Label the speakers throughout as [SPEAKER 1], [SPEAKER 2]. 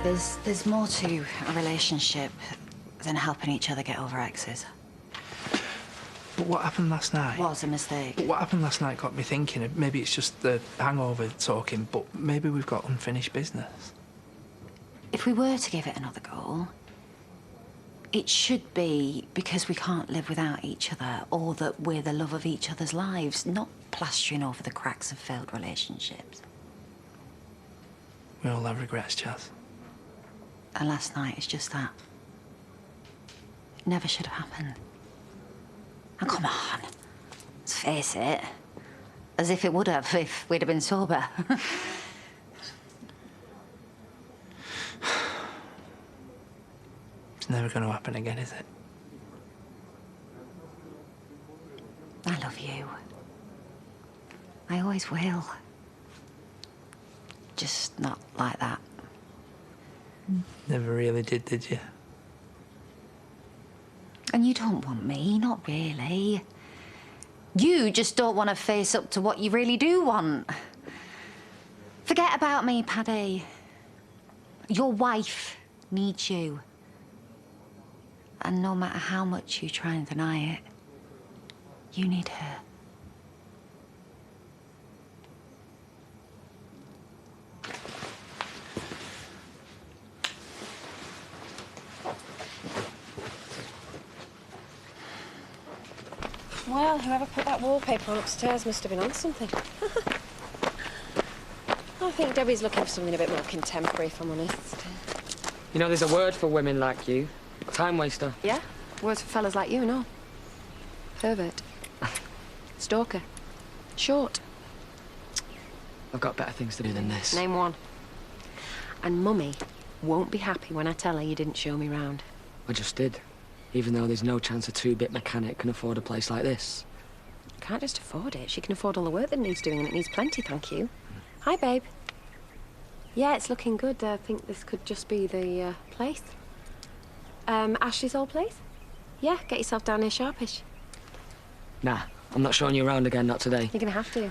[SPEAKER 1] There's more to a relationship than helping each other get over exes.
[SPEAKER 2] But what happened last night?
[SPEAKER 1] Was a mistake.
[SPEAKER 2] But what happened last night got me thinking. Maybe it's just the hangover talking, but maybe we've got unfinished business.
[SPEAKER 1] If we were to give it another go, it should be because we can't live without each other, or that we're the love of each other's lives, not plastering over the cracks of failed relationships.
[SPEAKER 2] We all have regrets, Chaz.
[SPEAKER 1] And last night is just that. It never should have happened. And come on, let's face it. As if it would have if we'd have been sober.
[SPEAKER 2] It's never going to happen again, is it?
[SPEAKER 1] I love you. I always will. Just not like that.
[SPEAKER 2] Never really did you?
[SPEAKER 1] And you don't want me, not really. You just don't want to face up to what you really do want. Forget about me, Paddy. Your wife needs you. And no matter how much you try and deny it, you need her.
[SPEAKER 3] Well, whoever put that wallpaper on upstairs must have been on something. I think Debbie's looking for something a bit more contemporary, if I'm honest.
[SPEAKER 4] You know, there's a word for women like you. Time waster.
[SPEAKER 3] Yeah? Words for fellas like you and all. Pervert. Stalker. Short.
[SPEAKER 4] I've got better things to do than this.
[SPEAKER 3] Name one. And Mummy won't be happy when I tell her you didn't show me round.
[SPEAKER 4] I just did. Even though there's no chance a two-bit mechanic can afford a place like this.
[SPEAKER 3] Can't just afford it. She can afford all the work that needs doing, and it needs plenty, thank you. Hi, babe. Yeah, it's looking good. I think this could just be the place. Ashley's old place? Yeah, get yourself down here sharpish.
[SPEAKER 4] Nah, I'm not showing you around again, not today.
[SPEAKER 3] You're gonna have to.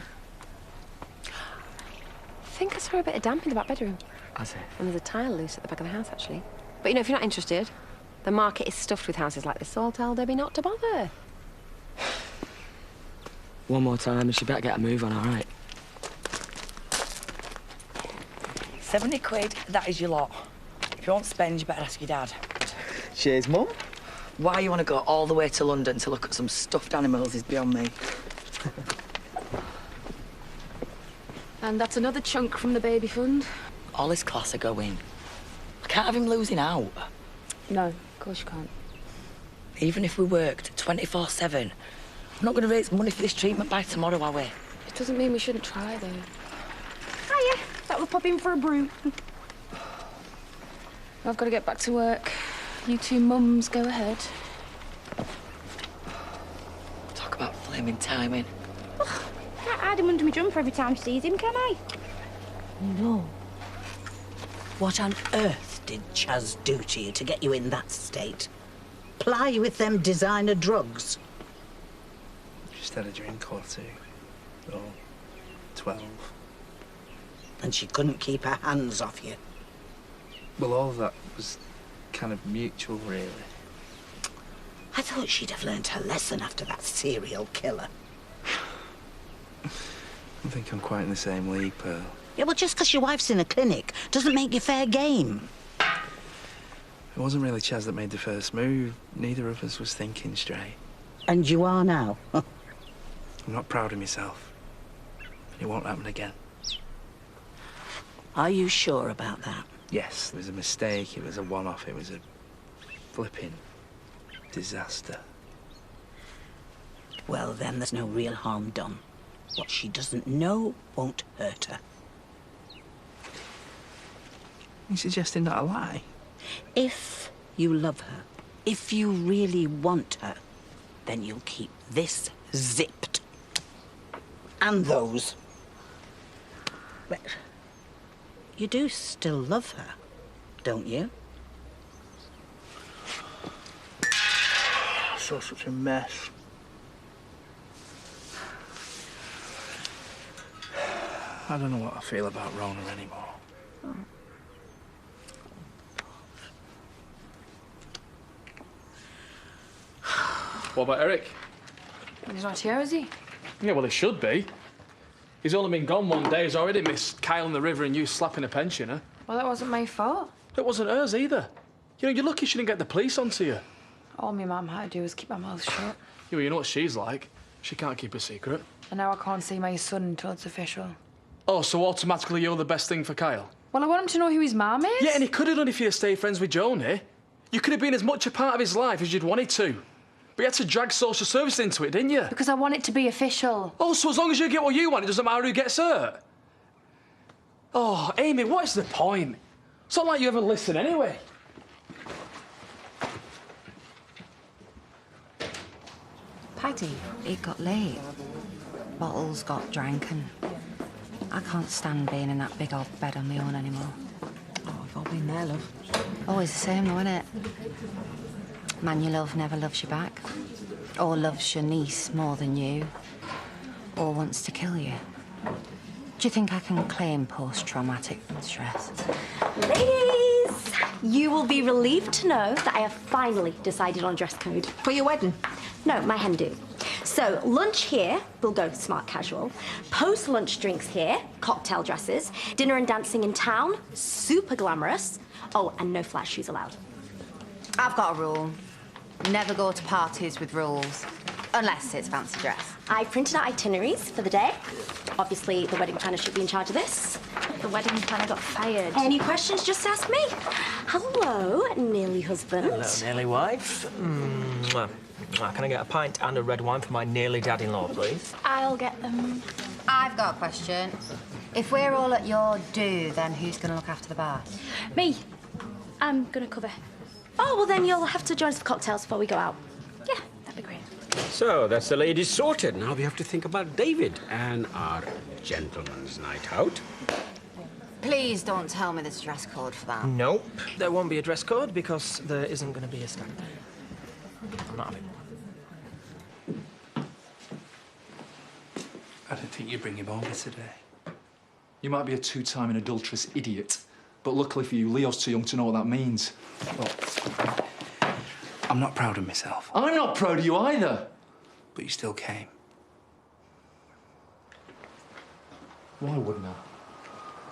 [SPEAKER 3] I think I saw a bit of damp in the back bedroom.
[SPEAKER 4] Has it?
[SPEAKER 3] And there's a tile loose at the back of the house, actually. But, you know, if you're not interested, the market is stuffed with houses like this, so I'll tell Debbie not to bother.
[SPEAKER 4] One more time, and she better get a move on, all right?
[SPEAKER 5] 70 quid, that is your lot. If you won't spend, you better ask your dad.
[SPEAKER 6] Cheers, Mum.
[SPEAKER 5] Why you want to go all the way to London to look at some stuffed animals is beyond me.
[SPEAKER 3] And that's another chunk from the baby fund.
[SPEAKER 5] All his class are going. I can't have him losing out.
[SPEAKER 3] No, of course you can't.
[SPEAKER 5] Even if we worked 24/7, we're not going to raise money for this treatment by tomorrow, are we?
[SPEAKER 3] It doesn't mean we shouldn't try, though.
[SPEAKER 7] Hiya, that was popping for a brew.
[SPEAKER 3] I've got to get back to work. You two mums go ahead.
[SPEAKER 5] Talk about flaming timing.
[SPEAKER 7] Can't hide him under my jumper every time she sees him, can I?
[SPEAKER 8] No. What on earth did Chaz do to you to get you in that state? Ply you with them designer drugs?
[SPEAKER 2] Just had a drink or two. Or 12.
[SPEAKER 8] And she couldn't keep her hands off you.
[SPEAKER 2] Well, all of that was kind of mutual, really.
[SPEAKER 8] I thought she'd have learned her lesson after that serial killer.
[SPEAKER 2] I think I'm quite in the same league, Pearl.
[SPEAKER 8] Yeah, well, just because your wife's in a clinic doesn't make you fair game.
[SPEAKER 2] It wasn't really Chaz that made the first move. Neither of us was thinking straight.
[SPEAKER 8] And you are now.
[SPEAKER 2] I'm not proud of myself. It won't happen again.
[SPEAKER 8] Are you sure about that?
[SPEAKER 2] Yes, it was a mistake. It was a one-off. It was a flipping disaster.
[SPEAKER 8] Well, then there's no real harm done. What she doesn't know won't hurt her.
[SPEAKER 2] You suggesting that I lie?
[SPEAKER 8] If you love her, if you really want her, then you'll keep this zipped. And those. But you do still love her, don't you?
[SPEAKER 2] I saw such a mess. I don't know what I feel about Rona anymore.
[SPEAKER 6] What about Eric?
[SPEAKER 9] He's not here, is he?
[SPEAKER 6] Yeah, well, he should be. He's only been gone 1 day. He's already missed Kyle in the river and you slapping a pensioner.
[SPEAKER 9] Well, that wasn't my fault.
[SPEAKER 6] It wasn't hers either. You know, you're lucky she didn't get the police onto you.
[SPEAKER 9] All my mum had to do was keep my mouth shut.
[SPEAKER 6] Yeah, well, you know what she's like. She can't keep a secret.
[SPEAKER 9] And now I can't see my son until it's official.
[SPEAKER 6] Oh, so automatically you're the best thing for Kyle?
[SPEAKER 9] Well, I want him to know who his mum is.
[SPEAKER 6] Yeah, and he could have done if you'd stayed friends with Joni. You could have been as much a part of his life as you'd wanted to. But you had to drag social service into it, didn't you?
[SPEAKER 9] Because I want it to be official.
[SPEAKER 6] Oh, so as long as you get what you want, it doesn't matter who gets hurt? Oh, Amy, what is the point? It's not like you ever listen anyway.
[SPEAKER 1] Paddy, it got late. Bottles got drank and I can't stand being in that big old bed on my own anymore.
[SPEAKER 8] Oh, we've all been there, love.
[SPEAKER 1] Always the same, though, isn't it? Man you love never loves you back. Or loves your niece more than you. Or wants to kill you. Do you think I can claim post-traumatic stress?
[SPEAKER 10] Ladies, you will be relieved to know that I have finally decided on dress code.
[SPEAKER 8] For your wedding?
[SPEAKER 10] No, my hen do. So, lunch here, we'll go smart casual. Post-lunch drinks here, cocktail dresses. Dinner and dancing in town, super glamorous. Oh, and no flat shoes allowed.
[SPEAKER 1] I've got a rule. Never go to parties with rules. Unless it's fancy dress.
[SPEAKER 10] I printed out itineraries for the day. Obviously, the wedding planner should be in charge of this.
[SPEAKER 7] The wedding planner got fired.
[SPEAKER 10] Any questions, just ask me. Hello, nearly husband.
[SPEAKER 11] Hello, nearly wife. Can I get a pint and a red wine for my nearly dad-in-law, please?
[SPEAKER 7] I'll get them.
[SPEAKER 1] I've got a question. If we're all at your do, then who's going to look after the bar?
[SPEAKER 7] Me. I'm gonna cover.
[SPEAKER 10] Oh, well, then you'll have to join us for cocktails before we go out.
[SPEAKER 7] Yeah, that'd be great.
[SPEAKER 12] So, that's the ladies sorted. Now we have to think about David and our gentleman's night out.
[SPEAKER 1] Please don't tell me there's a dress code for that.
[SPEAKER 11] Nope. There won't be a dress code because there isn't going to be a stand. I'm not having one.
[SPEAKER 2] I don't think you bring him over today. You might be a two-time and adulterous idiot, but luckily for you, Leo's too young to know what that means. Look, I'm not proud of myself. I'm not proud of you either. But you still came.
[SPEAKER 6] Why wouldn't I?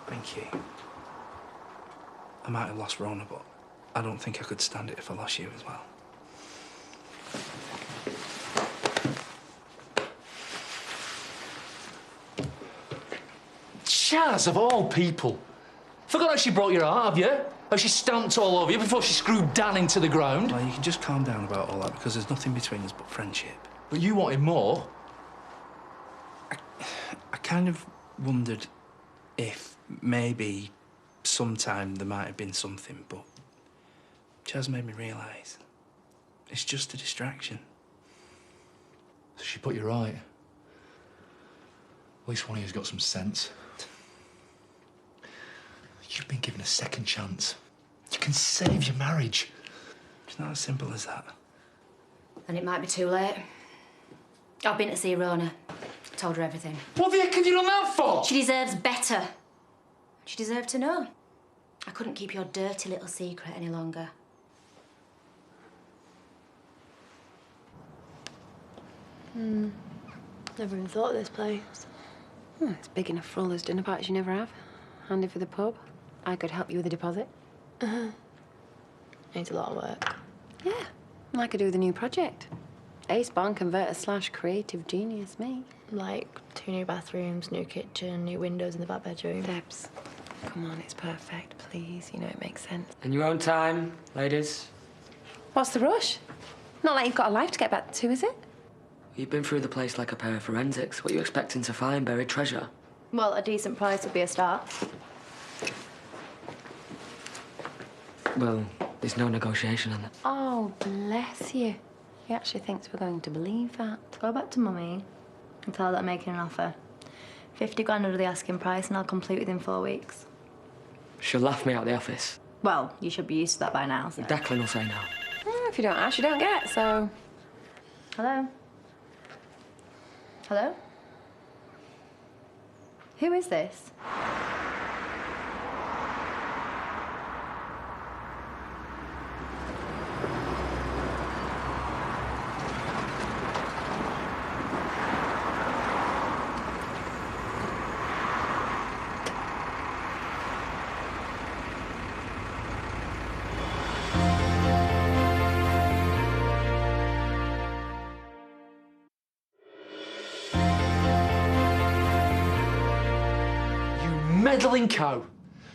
[SPEAKER 2] Thank you. I might have lost Rona, but I don't think I could stand it if I lost you as well.
[SPEAKER 13] Chaz, of all people. Forgot how she broke your heart, have you? How she stamped all over you before she screwed Dan into the ground.
[SPEAKER 2] Well, you can just calm down about all that because there's nothing between us but friendship.
[SPEAKER 13] But you wanted more.
[SPEAKER 2] I kind of wondered if maybe sometime there might have been something, but Chaz made me realise it's just a distraction.
[SPEAKER 13] So she put you right. At least one of you's got some sense. You've been given a second chance. You can save your marriage.
[SPEAKER 2] It's not as simple as that.
[SPEAKER 10] And it might be too late. I've been to see Rona. Told her everything.
[SPEAKER 13] What the heck have you done that for?
[SPEAKER 10] She deserves better. She deserved to know. I couldn't keep your dirty little secret any longer.
[SPEAKER 3] Never even thought of this place. It's big enough for all those dinner parties you never have. Handy for the pub. I could help you with the deposit.
[SPEAKER 14] Needs a lot of work.
[SPEAKER 3] Yeah, I could do with a new project. Ace barn converter / creative genius, me.
[SPEAKER 14] Like 2 new bathrooms, new kitchen, new windows in the back bedroom.
[SPEAKER 3] Debs, come on, it's perfect, please. You know it makes sense.
[SPEAKER 4] In your own time, ladies.
[SPEAKER 3] What's the rush? Not like you've got a life to get back to, is it?
[SPEAKER 4] You've been through the place like a pair of forensics. What are you expecting to find? Buried treasure?
[SPEAKER 14] Well, a decent price would be a start.
[SPEAKER 4] Well, there's no negotiation on that.
[SPEAKER 3] Oh, bless you. He actually thinks we're going to believe that.
[SPEAKER 14] Go back to Mummy and tell her that I'm making an offer. 50 grand under the asking price and I'll complete within 4 weeks.
[SPEAKER 4] She'll laugh me out the office.
[SPEAKER 14] Well, you should be used to that by now, so...
[SPEAKER 4] Declan will say no.
[SPEAKER 3] If you don't ask, you don't get, so...
[SPEAKER 14] Hello? Hello? Who is this?
[SPEAKER 13] Meddling cow.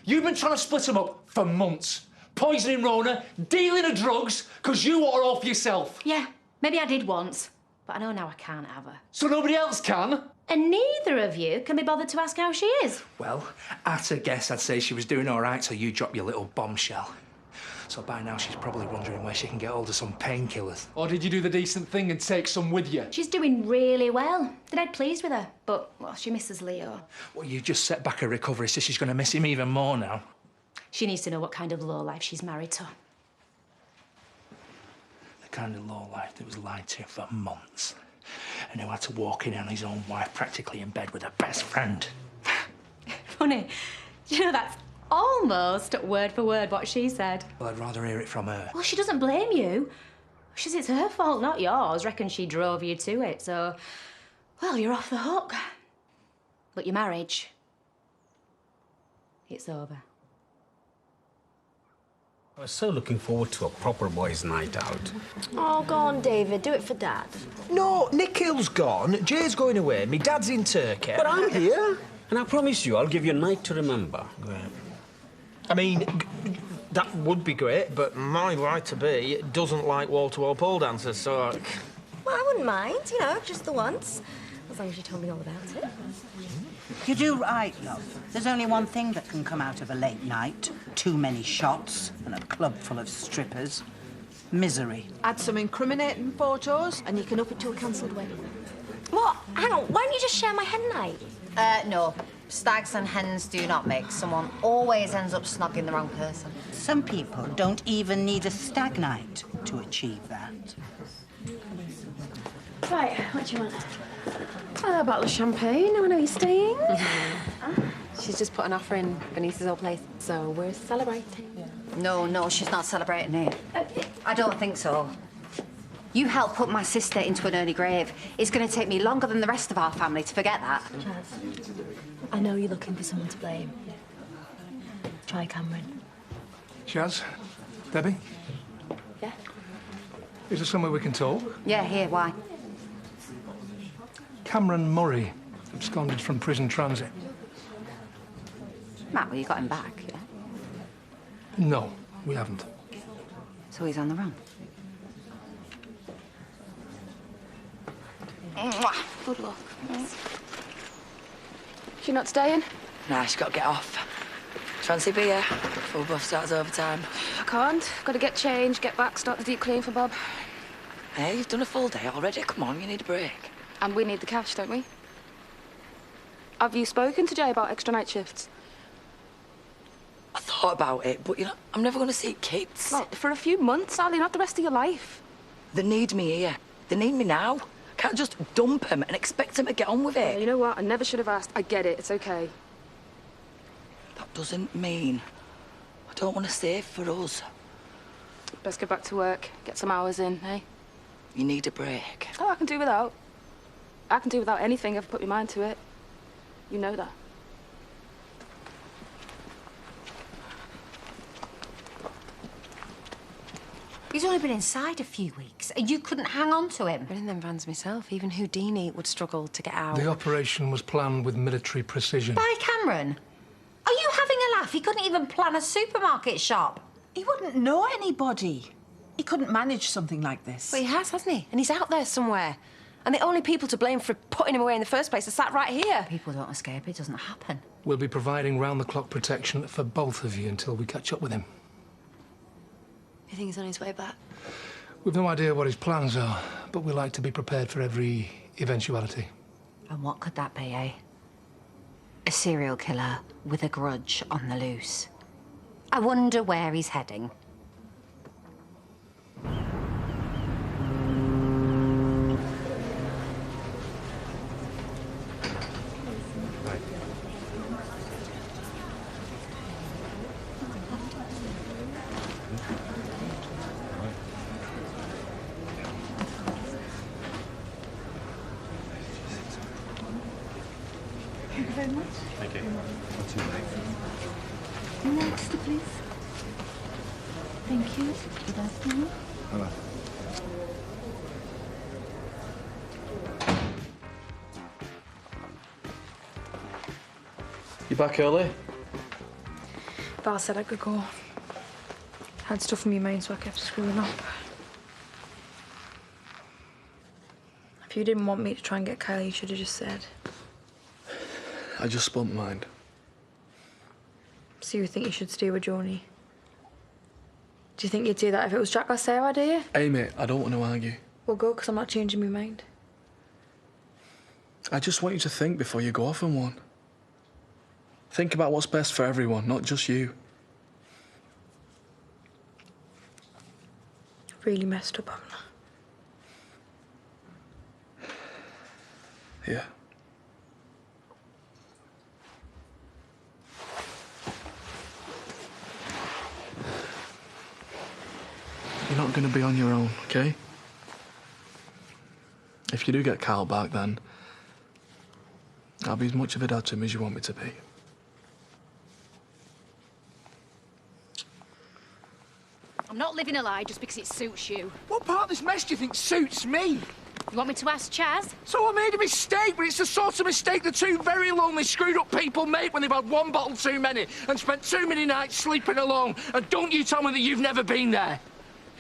[SPEAKER 13] You've been trying to split them up for months. Poisoning Rona, dealing of drugs, because you want her all for yourself.
[SPEAKER 10] Yeah, maybe I did once, but I know now I can't have her.
[SPEAKER 13] So nobody else can?
[SPEAKER 10] And neither of you can be bothered to ask how she is.
[SPEAKER 2] Well, at a guess, I'd say she was doing all right till you dropped your little bombshell. So by now, she's probably wondering where she can get hold of some painkillers.
[SPEAKER 13] Or did you do the decent thing and take some with you?
[SPEAKER 10] She's doing really well. They're dead pleased with her, but, well, she misses Leo.
[SPEAKER 2] Well, you just set back her recovery, so she's going to miss him even more now.
[SPEAKER 10] She needs to know what kind of lowlife she's married to.
[SPEAKER 2] The kind of lowlife that was lied to for months. And who had to walk in on his own wife practically in bed with her best friend.
[SPEAKER 10] Funny. You know, that's almost word for word what she said.
[SPEAKER 2] Well, I'd rather hear it from her.
[SPEAKER 10] Well, she doesn't blame you. She says it's her fault, not yours. Reckons she drove you to it, so... Well, you're off the hook. But your marriage... it's over.
[SPEAKER 12] I was so looking forward to a proper boys' night out.
[SPEAKER 14] Oh, go on, David. Do it for Dad.
[SPEAKER 11] No, Nikhil's gone. Jay's going away. Me dad's in Turkey.
[SPEAKER 12] But I'm here, and I promise you I'll give you a night to remember.
[SPEAKER 11] Great. I mean, that would be great, but my bride-to-be doesn't like wall-to-wall pole dancers, so...
[SPEAKER 10] Well, I wouldn't mind, you know, just the once. As long as you told me all about it.
[SPEAKER 8] You do right, love. There's only one thing that can come out of a late night. Too many shots and a club full of strippers. Misery.
[SPEAKER 9] Add some incriminating photos and you can up it to a cancelled wedding.
[SPEAKER 10] What? Hang on, why don't you just share my hen night?
[SPEAKER 1] No. Stags and hens do not mix. Someone always ends up snogging the wrong person.
[SPEAKER 8] Some people don't even need a stag night to achieve that.
[SPEAKER 14] Right, what do you want?
[SPEAKER 3] A bottle of champagne. I know you're staying. She's just put an offer in Bernice's old place, so we're celebrating.
[SPEAKER 1] No, she's not celebrating it. I don't think so. You helped put my sister into an early grave. It's going to take me longer than the rest of our family to forget that.
[SPEAKER 14] Chaz, I know you're looking for someone to blame. Try Cameron.
[SPEAKER 15] Chaz? Debbie?
[SPEAKER 3] Yeah?
[SPEAKER 15] Is there somewhere we can talk?
[SPEAKER 1] Yeah, here, why?
[SPEAKER 15] Cameron Murray absconded from prison transit.
[SPEAKER 1] Matt, well, you got him back, yeah?
[SPEAKER 15] No, we haven't.
[SPEAKER 1] So he's on the run.
[SPEAKER 3] Good luck. She not staying?
[SPEAKER 5] Nah, she's got to get off. Fancy beer before buff starts overtime.
[SPEAKER 3] I can't. Got to get changed, get back, start the deep clean for Bob.
[SPEAKER 5] Hey, you've done a full day already. Come on, you need a break.
[SPEAKER 3] And we need the cash, don't we? Have you spoken to Jay about extra night shifts?
[SPEAKER 5] I thought about it, but, you know, I'm never going to see kids.
[SPEAKER 3] Well, for a few months, Ali, not the rest of your life.
[SPEAKER 5] They need me here. They need me now. I can't just dump them and expect them to get on with it.
[SPEAKER 3] You know what? I never should have asked. I get it. It's okay.
[SPEAKER 5] That doesn't mean I don't want to save for us.
[SPEAKER 3] Best get back to work. Get some hours in, eh?
[SPEAKER 5] You need a break.
[SPEAKER 3] Oh, I can do without. I can do without anything if I put my mind to it. You know that.
[SPEAKER 1] He's only been inside a few weeks. You couldn't hang on to him.
[SPEAKER 3] Been in them vans myself. Even Houdini would struggle to get out.
[SPEAKER 15] The operation was planned with military precision.
[SPEAKER 1] By Cameron? Are you having a laugh? He couldn't even plan a supermarket shop.
[SPEAKER 16] He wouldn't know anybody. He couldn't manage something like this.
[SPEAKER 3] But he has, hasn't he? And he's out there somewhere. And the only people to blame for putting him away in the first place are sat right here.
[SPEAKER 1] People don't escape. It doesn't happen.
[SPEAKER 15] We'll be providing round-the-clock protection for both of you until we catch up with him.
[SPEAKER 14] You think he's on his way back?
[SPEAKER 15] We've no idea what his plans are, but we like to be prepared for every eventuality.
[SPEAKER 1] And what could that be, eh? A serial killer with a grudge on the loose. I wonder where he's heading.
[SPEAKER 16] Thank you very much.
[SPEAKER 17] Thank you. Not too late.
[SPEAKER 16] Next, please. Thank you. Good afternoon.
[SPEAKER 17] Hello.
[SPEAKER 6] You back early?
[SPEAKER 18] Val said I could go. Had stuff from your main, so I kept screwing up. If you didn't want me to try and get Kylie, you should have just said.
[SPEAKER 6] I just spun my mind.
[SPEAKER 18] So you think you should stay with Joni? Do you think you'd do that if it was Jack or Sarah, do you?
[SPEAKER 6] Amy, I don't want to argue.
[SPEAKER 18] Well, go, because I'm not changing my mind.
[SPEAKER 6] I just want you to think before you go off on one. Think about what's best for everyone, not just you.
[SPEAKER 18] Really messed up, haven't I?
[SPEAKER 6] Yeah. You're not going to be on your own, okay? If you do get Kyle back, then I'll be as much of a dad to him as you want me to be.
[SPEAKER 1] I'm not living a lie just because it suits you.
[SPEAKER 2] What part of this mess do you think suits me?
[SPEAKER 1] You want me to ask Chaz?
[SPEAKER 2] So I made a mistake, but it's the sort of mistake the two very lonely, screwed-up people make when they've had one bottle too many and spent too many nights sleeping alone. And don't you tell me that you've never been there.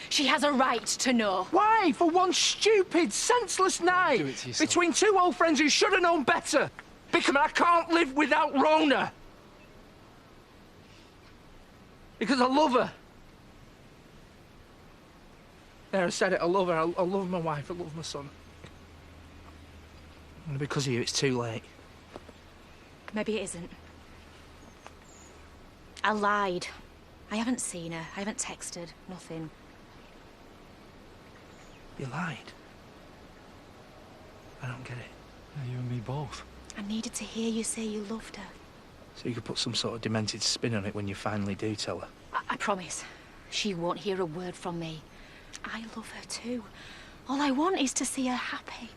[SPEAKER 1] She has a right to know.
[SPEAKER 2] Why? For one stupid, senseless night between two old friends who should have known better. Because I can't live without Rona. Because I love her. There, I said it. I love her. I love my wife. I love my son. And because of you, it's too late.
[SPEAKER 1] Maybe it isn't. I lied. I haven't seen her. I haven't texted. Nothing.
[SPEAKER 2] You lied. I don't get it.
[SPEAKER 13] Yeah, you and me both.
[SPEAKER 1] I needed to hear you say you loved her.
[SPEAKER 2] So you could put some sort of demented spin on it when you finally do tell her.
[SPEAKER 1] I promise. She won't hear a word from me. I love her too. All I want is to see her happy.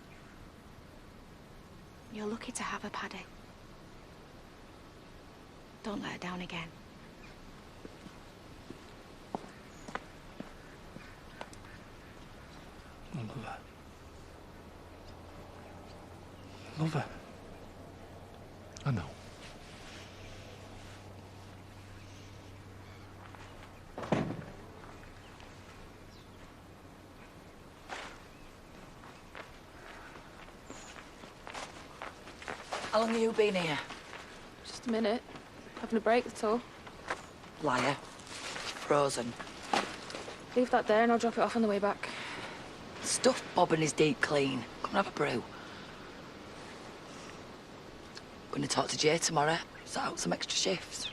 [SPEAKER 1] You're lucky to have her, Paddy. Don't let her down again.
[SPEAKER 2] I love her. Love her.
[SPEAKER 15] I know.
[SPEAKER 5] How long have you been here?
[SPEAKER 18] Just a minute. Having a break, that's all.
[SPEAKER 5] Liar. Frozen.
[SPEAKER 18] Leave that there and I'll drop it off on the way back.
[SPEAKER 5] Stuff Bob and his deep clean. Come and have a brew. Gonna talk to Jay tomorrow. Sort out some extra shifts.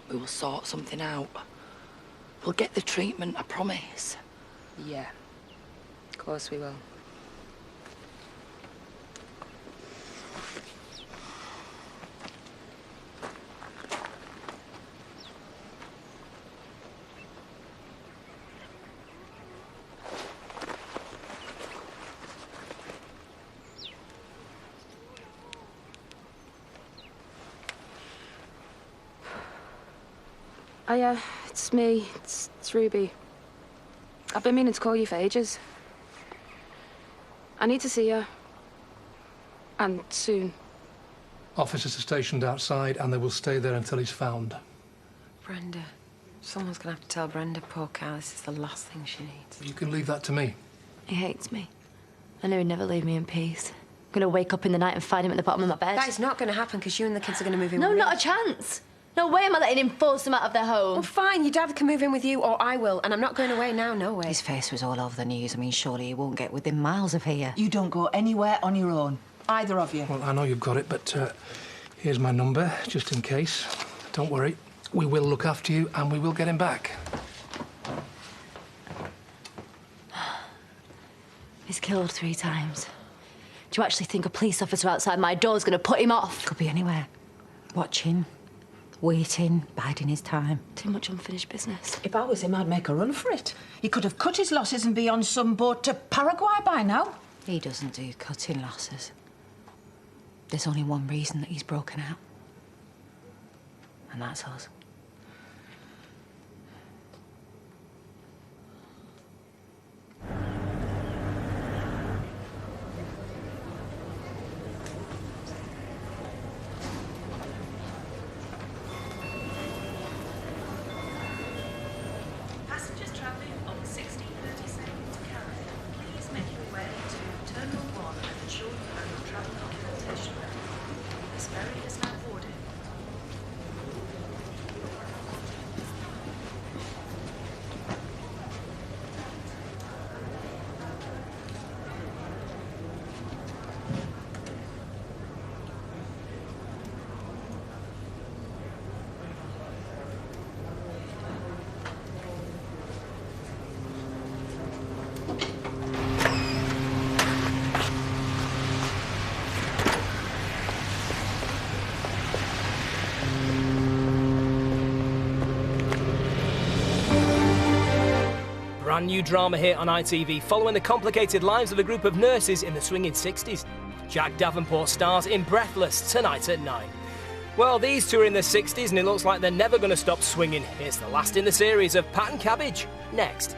[SPEAKER 5] We will sort something out. We'll get the treatment, I promise.
[SPEAKER 3] Yeah. Of course we will.
[SPEAKER 18] It's me. It's Ruby. I've been meaning to call you for ages. I need to see you. And soon.
[SPEAKER 15] Officers are stationed outside and they will stay there until he's found.
[SPEAKER 3] Brenda. Someone's gonna have to tell Brenda, poor cow, this is the last thing she needs.
[SPEAKER 15] You can leave that to me.
[SPEAKER 10] He hates me. I know he'd never leave me in peace. I'm gonna wake up in the night and find him at the bottom of my bed.
[SPEAKER 3] That is not gonna happen because you and the kids are gonna move in
[SPEAKER 10] No,
[SPEAKER 3] with me.
[SPEAKER 10] not a chance. No way am I letting him force them out of their home.
[SPEAKER 3] Well, fine, your dad can move in with you or I will, and I'm not going away now, no way.
[SPEAKER 1] His face was all over the news. I mean, surely he won't get within miles of here.
[SPEAKER 16] You don't go anywhere on your own. Either of you.
[SPEAKER 15] Well, I know you've got it, but here's my number, just in case. Don't worry. We will look after you and we will get him back.
[SPEAKER 10] He's killed 3 times. Do you actually think a police officer outside my door is going to put him off?
[SPEAKER 1] Could be anywhere. Watching, waiting, biding his time.
[SPEAKER 10] Too much unfinished business.
[SPEAKER 16] If I was him, I'd make a run for it. He could have cut his losses and be on some boat to Paraguay by now.
[SPEAKER 1] He doesn't do cutting losses. There's only one reason that he's broken out. And that's us.
[SPEAKER 19] brand new drama hit on ITV following the complicated lives of a group of nurses in the swinging 60s. Jack Davenport stars in Breathless tonight at 9. Well, these two are in their 60s and it looks like they're never going to stop swinging. It's the last in the series of Pat and Cabbage, next.